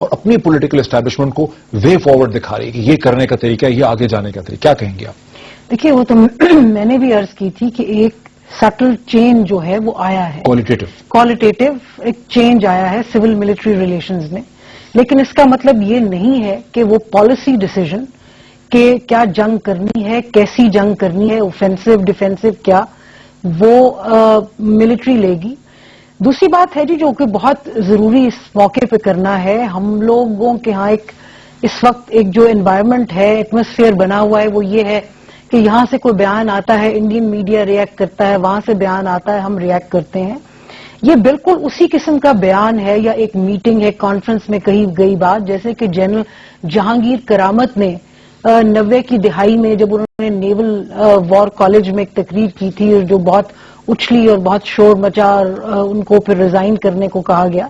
اور اپنی political establishment کو وے فارورڈ دکھا رہی ہے کہ یہ کرنے کا طریقہ ہے، یہ آگے جانے کا طریقہ. کیا کہیں گے آپ؟ دیکھیے وہ تو میں نے بھی عرض کی تھی کہ ایک سٹل چینج جو ہے وہ آیا ہے، کوالٹیٹیو ایک چینج آیا ہے سول ملٹری ریلیشنز میں، لیکن اس کا مطلب یہ نہیں ہے کہ وہ پالیسی ڈیسیژن کہ کیا جنگ کرنی ہے، کیسی جنگ کرنی ہے، اوفینسو ڈیفینسو کیا، وہ ملٹری لے گی. دوسری بات ہے جی جو کہ بہت ضروری اس موقع پہ کرنا ہے، ہم لوگوں کے ہاں اس وقت ایک جو انوائرمنٹ ہے، ایٹماسفیئر بنا ہوا ہے، وہ یہ ہے کہ یہاں سے کوئی بیان آتا ہے، انڈین میڈیا ریئیکٹ کرتا ہے، وہاں سے بیان آتا ہے، ہم ریئیکٹ کرتے ہیں. یہ بالکل اسی قسم کا بیان ہے یا ایک میٹنگ ہے، کانفرنس میں کہی گئی بات، جیسے کہ جنرل جہانگیر کرامت نے 90 کی دہائی میں جب انہوں نے نیول وار کالج میں ایک تقریر کی تھی اور جو بہت اچھلی اور بہت شور مچا اور ان کو پھر ریزائن کرنے کو کہا گیا.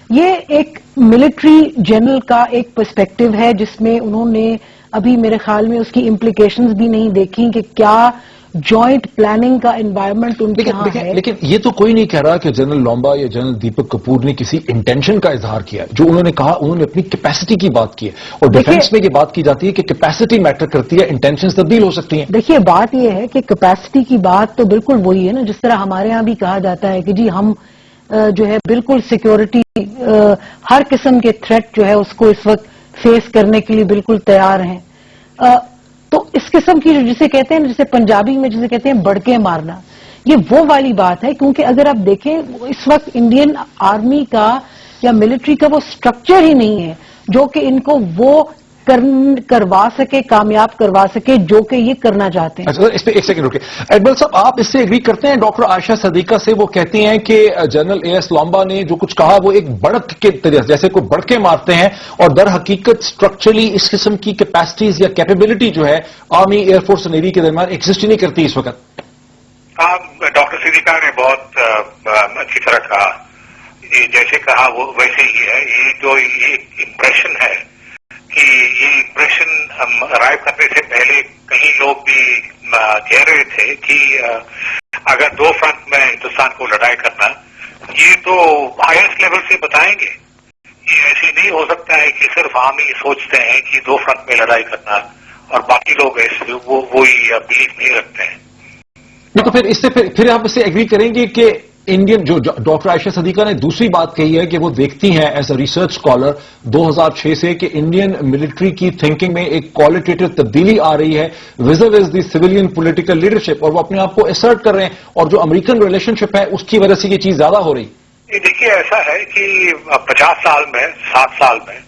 یہ ایک ملٹری جنرل کا ایک پرسپیکٹو ہے جس میں انہوں نے ابھی میرے خیال میں اس کی امپلیکیشنز بھی نہیں دیکھی کہ کیا جوائنٹ پلاننگ کا انوائرمنٹ ان کے ہاں ہے. لیکن یہ تو کوئی نہیں کہہ رہا کہ جنرل لومبا یا جنرل دیپک کپور نے کسی انٹینشن کا اظہار کیا. جو انہوں نے کہا انہوں نے اپنی کیپیسٹی کی بات کی ہے، اور ڈیفنس میں یہ بات کی جاتی ہے کہ کیپیسٹی میٹر کرتی ہے، انٹینشنز تبدیل ہو سکتی ہیں. دیکھیے بات یہ ہے کہ کیپیسٹی کی بات تو بالکل وہی ہے نا، جس طرح ہمارے ہاں بھی کہا جاتا ہے کہ جی ہم جو ہے بالکل سیکیورٹی ہر قسم کے تھریٹ جو ہے اس کو اس وقت فیس کرنے کے لیے بالکل تیار ہیں. تو اس قسم کی جسے کہتے ہیں، جسے پنجابی میں جسے کہتے ہیں بڑکے مارنا، یہ وہ والی بات ہے. کیونکہ اگر آپ دیکھیں اس وقت انڈین آرمی کا یا ملٹری کا وہ سٹرکچر ہی نہیں ہے جو کہ ان کو وہ کروا سکے، کامیاب کروا سکے جو کہ یہ کرنا چاہتے ہیں. اچھا اس پہ ایک سیکنڈ رکے. ایڈمرل صاحب آپ اس سے ایگری کرتے ہیں ڈاکٹر عائشہ صدیقہ سے؟ وہ کہتی ہیں کہ جنرل اے ایس لومبا نے جو کچھ کہا وہ ایک بڑک کے طریقے جیسے کوئی بڑکے مارتے ہیں، اور در حقیقت اسٹرکچرلی اس قسم کی کیپیسٹیز یا کیپیبلٹی جو ہے آرمی، ایئر فورس اور نیوی کے درمیان ایگزسٹ نہیں کرتی اس وقت. ڈاکٹر صدیقہ نے بہت اچھی طرح کہا، جیسے کہا وہ ویسے ہی ہے. یہ جو امپریشن ہے کہ یہ امپریشن ہم ارائیو کرنے سے پہلے کئی لوگ بھی کہہ رہے تھے کہ اگر دو فرنٹ میں ہندوستان کو لڑائی کرنا، یہ تو ہائیسٹ لیول سے بتائیں گے. یہ ایسے نہیں ہو سکتا ہے کہ صرف عام ہی سوچتے ہیں کہ دو فرنٹ میں لڑائی کرنا اور باقی لوگ ایسے وہی بلیف نہیں رکھتے ہیں. تو پھر اس سے پھر آپ اس سے ایگری کریں گے کہ انڈین جو ڈاکٹر عائشہ صدیقہ نے دوسری بات کہی ہے کہ وہ دیکھتی ہیں ایز اے ریسرچ اسکالر 2006 سے کہ انڈین ملٹری کی تھنکنگ میں ایک کوالٹیٹیو تبدیلی آ رہی ہے ویز دی سویلین پولیٹیکل لیڈرشپ، اور وہ اپنے آپ کو اسرٹ کر رہے ہیں، اور جو امریکن ریلیشن شپ ہے اس کی وجہ سے یہ چیز زیادہ ہو رہی. دیکھیے ایسا ہے کہ 50 سال میں 60 سال میں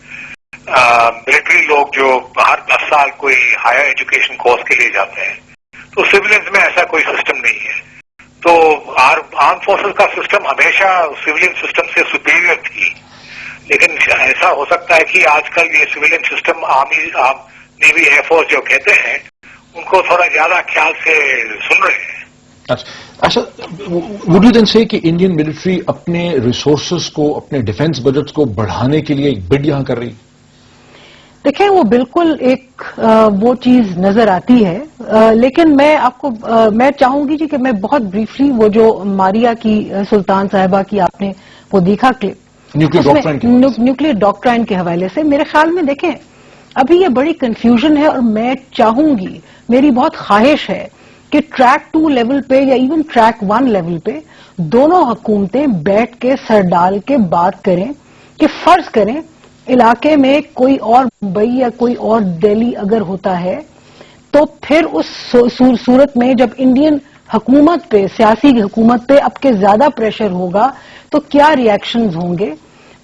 ملٹری لوگ جو ہر 10 سال کوئی ہائر ایجوکیشن کورس کے لیے جاتے ہیں، تو سویلینز میں ایسا کوئی سسٹم نہیں ہے. تو آرم فورسز کا سسٹم ہمیشہ سویلین سسٹم سے سپیریئر تھی، لیکن ایسا ہو سکتا ہے کہ آج کل یہ civilian system army, navy, air force جو کہتے ہیں ان کو تھوڑا زیادہ خیال سے سن رہے ہیں. اچھا وڈ یو دین سے کہ انڈین ملٹری اپنے ریسورسز کو، اپنے ڈیفنس بجٹ کو بڑھانے کے لیے ایک بڈ یہاں کر رہی؟ دیکھیں وہ بالکل ایک وہ چیز نظر آتی ہے، لیکن میں آپ کو میں چاہوں گی جی کہ میں بہت بریفلی وہ جو ماریا کی سلطان صاحبہ کی آپ نے وہ دیکھا کلپ نیوکلیر ڈاکٹرائن کے حوالے سے، میرے خیال میں دیکھیں ابھی یہ بڑی کنفیوژن ہے، اور میں چاہوں گی، میری بہت خواہش ہے کہ ٹریک 2 لیول پہ یا ایون ٹریک 1 لیول پہ دونوں حکومتیں بیٹھ کے سر ڈال کے بات کریں کہ فرض کریں علاقے میں کوئی اور ممبئی یا کوئی اور دہلی اگر ہوتا ہے تو پھر اس صورت میں جب انڈین حکومت پہ، سیاسی حکومت پہ اب کے زیادہ پریشر ہوگا تو کیا ری ایکشنز ہوں گے.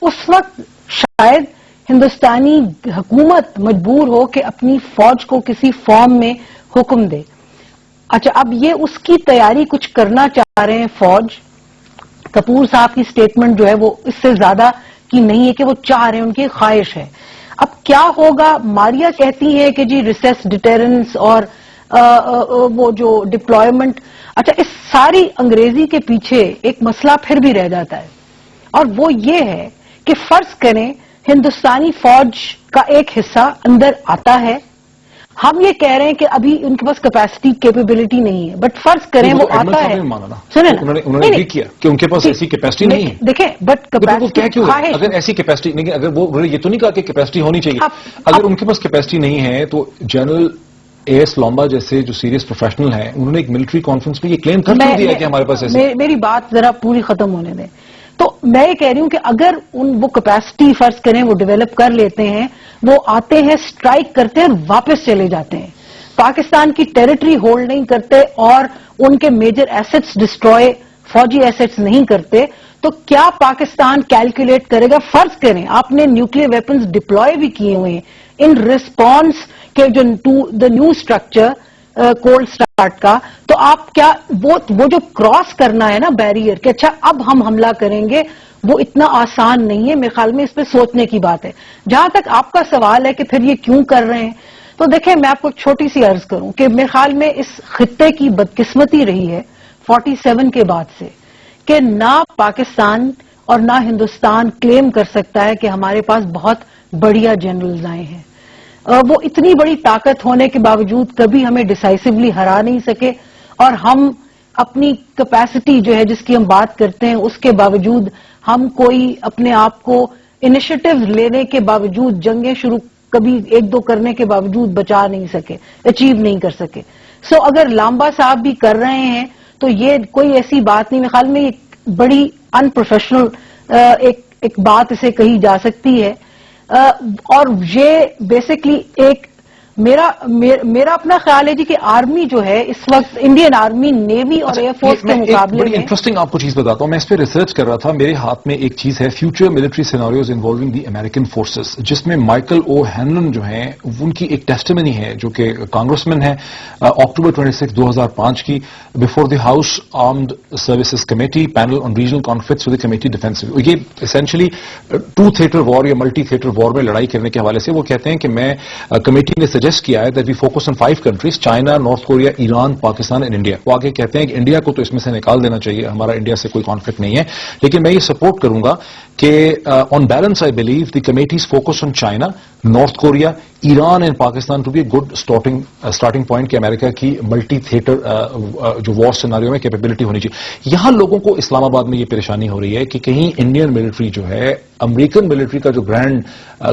اس وقت شاید ہندوستانی حکومت مجبور ہو کہ اپنی فوج کو کسی فارم میں حکم دے. اچھا اب یہ اس کی تیاری کچھ کرنا چاہ رہے ہیں فوج. کپور صاحب کی سٹیٹمنٹ جو ہے وہ اس سے زیادہ کی نہیں ہے کہ وہ چاہ رہے ہیں، ان کی خواہش ہے. اب کیا ہوگا؟ ماریا کہتی ہے کہ جی ریسیس ڈیٹرنس اور وہ جو ڈپلائمنٹ. اچھا اس ساری انگریزی کے پیچھے ایک مسئلہ پھر بھی رہ جاتا ہے، اور وہ یہ ہے کہ فرض کریں ہندوستانی فوج کا ایک حصہ اندر آتا ہے، ہم یہ کہہ رہے ہیں کہ ابھی ان کے پاس کیپیسٹی کیپیبلٹی نہیں ہے، بٹ فرض کریں وہ آتا ہے، سنیں انہوں نے بھی کیا کہ ان کے پاس ایسی کیپیسٹی نہیں ہے. دیکھیں بٹ کیپیسٹی کیوں اگر ایسی کیپیسٹی نہیں، اگر وہ یہ تو نہیں کہا کہ کیپیسٹی ہونی چاہیے، اگر ان کے پاس کیپیسٹی نہیں ہے تو جنرل اے ایس لامبا جیسے جو سیریس پروفیشنل ہیں انہوں نے ایک ملٹری کانفرنس میں یہ کلیم کر دیا ہے کہ ہمارے پاس ایسے. میری بات ذرا پوری ختم ہونے دیں. تو میں یہ کہہ رہی ہوں کہ اگر وہ کیپیسٹی فرض کریں وہ ڈیولپ کر لیتے ہیں، وہ آتے ہیں اسٹرائک کرتے ہیں اور واپس چلے جاتے ہیں، پاکستان کی ٹیریٹری ہولڈ نہیں کرتے اور ان کے میجر ایسٹس ڈسٹروائے، فوجی ایسٹس نہیں کرتے، تو کیا پاکستان کیلکولیٹ کرے گا؟ فرض کریں آپ نے نیوکلیر ویپنز ڈپلوائے بھی کیے ہوئے ہیں ان ریسپانس کے جو the new structure cold start کا، تو آپ کیا وہ جو کراس کرنا ہے نا بیریئر کہ اچھا اب ہم حملہ کریں گے، وہ اتنا آسان نہیں ہے. میرے خیال میں اس پہ سوچنے کی بات ہے. جہاں تک آپ کا سوال ہے کہ پھر یہ کیوں کر رہے ہیں، تو دیکھیں میں آپ کو چھوٹی سی عرض کروں کہ میرے خیال میں اس خطے کی بدقسمتی رہی ہے 47 کے بعد سے کہ نہ پاکستان اور نہ ہندوستان کلیم کر سکتا ہے کہ ہمارے پاس بہت بڑھیا جنرلز آئے ہیں. وہ اتنی بڑی طاقت ہونے کے باوجود کبھی ہمیں ڈیسائسولی ہرا نہیں سکے، اور ہم اپنی کیپیسٹی جو ہے جس کی ہم بات کرتے ہیں اس کے باوجود ہم کوئی اپنے آپ کو انیشیٹو لینے کے باوجود جنگیں شروع کبھی ایک دو کرنے کے باوجود بچا نہیں سکے، اچیو نہیں کر سکے. سو اگر لامبا صاحب بھی کر رہے ہیں تو یہ کوئی ایسی بات نہیں، میرے خیال میں ایک بڑی ان پروفیشنل ایک بات اسے کہی جا سکتی ہے. اور یہ بیسکلی ایک میرا اپنا خیال ہے جی کہ آرمی جو ہے اس وقت انڈین آرمی نیوی اور ایئر فورس کے مقابلے میں انٹرسٹنگ آپ کو چیز بتاتا ہوں. میں اس پہ ریسرچ کر رہا تھا، میرے ہاتھ میں ایک چیز ہے فیوچر ملٹری سیناریوز انوالونگ دی امریکن فورسز، جس میں مائیکل او ہینلن جو ہیں ان کی ایک ٹیسٹیمنی ہے جو کہ کانگریس مین ہے، اکتوبر 26 2005 کی، before the house armed services committee panel on regional conflicts with the committee defence. یہ اسینشلی ٹو تھیٹر وار یا ملٹی تھیٹر وار میں لڑائی کرنے کے حوالے سے وہ کہتے ہیں کہ میں کمیٹی نے سجیسٹ کیا ہے that we focus on 5 countries, China, North Korea, Iran, Pakistan and India. وہ آگے کہتے ہیں کہ انڈیا کو تو اس میں سے نکال دینا چاہیے، ہمارا انڈیا سے کوئی کانفلکٹ نہیں ہے، لیکن میں یہ سپورٹ کروں گا کہ on balance I believe the committees focus on China, North Korea, Iran and Pakistan to be a good starting point کہ امریکہ کی ملٹی تھیٹر جو وار سیناریو میں کیپیبلٹی ہونی چاہیے. یہاں لوگوں کو اسلام آباد میں یہ پریشانی ہو رہی ہے کہ کہیں انڈین ملٹری جو ہے امریکن ملٹری کا جو گرینڈ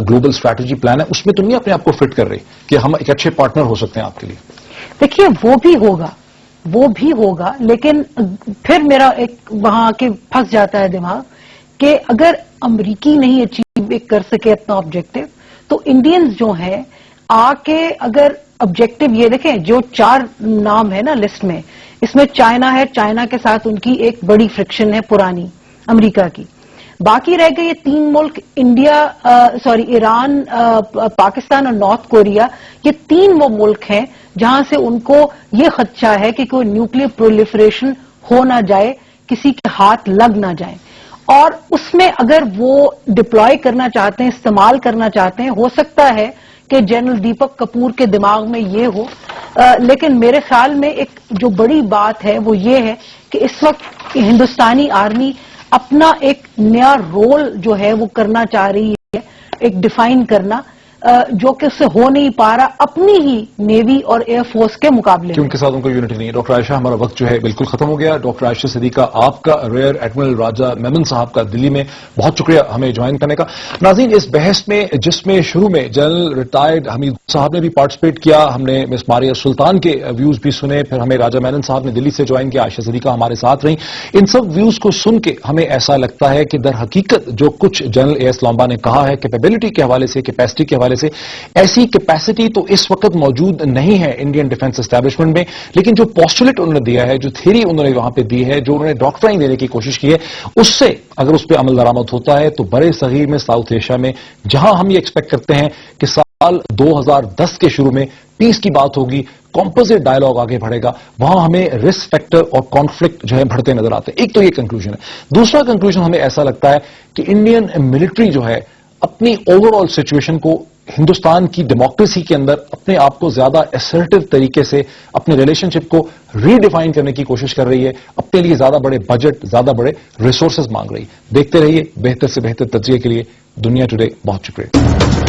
گلوبل اسٹریٹجی پلان ہے اس میں تو نہیں اپنے آپ کو فٹ کر رہی کہ ہم ایک اچھے پارٹنر ہو سکتے ہیں آپ کے لیے. دیکھیے وہ بھی ہوگا لیکن پھر میرا ایک وہاں کے پھنس جاتا ہے دماغ کہ اگر امریکی نہیں اچیو کر سکے اپنا آبجیکٹو تو انڈینز جو ہیں آ کے اگر آبجیکٹو یہ دیکھیں جو 4 نام ہے نا لسٹ میں، اس میں چائنا ہے، چائنا کے ساتھ ان کی ایک بڑی فرکشن ہے پرانی امریکہ کی. باقی رہ گئے یہ 3 ملک ایران، پاکستان اور نارتھ کوریا. یہ 3 وہ ملک ہیں جہاں سے ان کو یہ خدشہ ہے کہ کوئی نیوکلیر پرولیفریشن ہو نہ جائے، کسی کے ہاتھ لگ نہ جائیں. اور اس میں اگر وہ ڈپلوائے کرنا چاہتے ہیں، استعمال کرنا چاہتے ہیں، ہو سکتا ہے کہ جنرل دیپک کپور کے دماغ میں یہ ہو، لیکن میرے خیال میں ایک جو بڑی بات ہے وہ یہ ہے کہ اس وقت ہندوستانی آرمی اپنا ایک نیا رول جو ہے وہ کرنا چاہ رہی ہے، ایک ڈیفائن کرنا جو کہ اس سے ہو نہیں پا رہا اپنی ہی نیوی اور ایئر فورس کے مقابلے میں، ان کے ساتھ ان کو یونٹی نہیں ہے. ڈاکٹر عائشہ ہمارا وقت جو ہے بالکل ختم ہو گیا. ڈاکٹر عائشہ صدیقہ آپ کا، ریئر ایڈمرل راجہ میمن صاحب کا دلی میں بہت شکریہ ہمیں جوائن کرنے کا. ناظرین اس بحث میں جس میں شروع میں جنرل ریٹائرڈ حمید صاحب نے بھی پارٹیسپیٹ کیا، ہم نے مس ماریہ سلطان کے ویوز بھی سنے، پھر ہمیں راجہ میمن صاحب نے دلی سے جوائن کیا، عائشہ صدیقہ ہمارے ساتھ رہیں. ان سب ویوز کو سن کے ہمیں ایسا لگتا ہے کہ در حقیقت جو کچھ جنرل اے ایس لامبا نے کہا ہے کیپیبلٹی کے حوالے سے، کیپیسٹی کے حوالے سے، ایسی کیپیسٹی تو اس وقت موجود نہیں ہے انڈین ڈیفنس اسٹیبلشمنٹ میں، لیکن جو پوسٹولیٹ انہوں نے دیا ہے، جو تھیری انہوں نے وہاں پہ دی ہے، جو انہوں نے ڈاکٹرائن دینے کی کوشش کی ہے، اس سے اگر اس پہ عمل درآمد ہوتا ہے تو برے صغیر میں، ساؤتھ ایشیا میں، جہاں ہم یہ ایکسپیکٹ کرتے ہیں کہ سال 2010 کے شروع میں پیس کی بات ہوگی، کمپوزٹ ڈائلاگ آگے بڑھے گا، وہاں ہمیں رسک فیکٹر اور کانفلکٹ جو ہے بڑھتے نظر آتے ہیں. ایک تو یہ کنکلوژن ہے. دوسرا کنکلوژن ہمیں ایسا لگتا ہے کہ انڈین ملٹری جو ہے اپنی اوور آل سچویشن کو ہندوستان کی ڈیموکریسی کے اندر اپنے آپ کو زیادہ اسرٹیو طریقے سے اپنے ریلیشن شپ کو ری ڈیفائن کرنے کی کوشش کر رہی ہے، اپنے لیے زیادہ بڑے بجٹ، زیادہ بڑے ریسورسز مانگ رہی ہے. دیکھتے رہیے بہتر سے بہتر تجزیے کے لیے دنیا ٹوڈے. بہت شکریہ.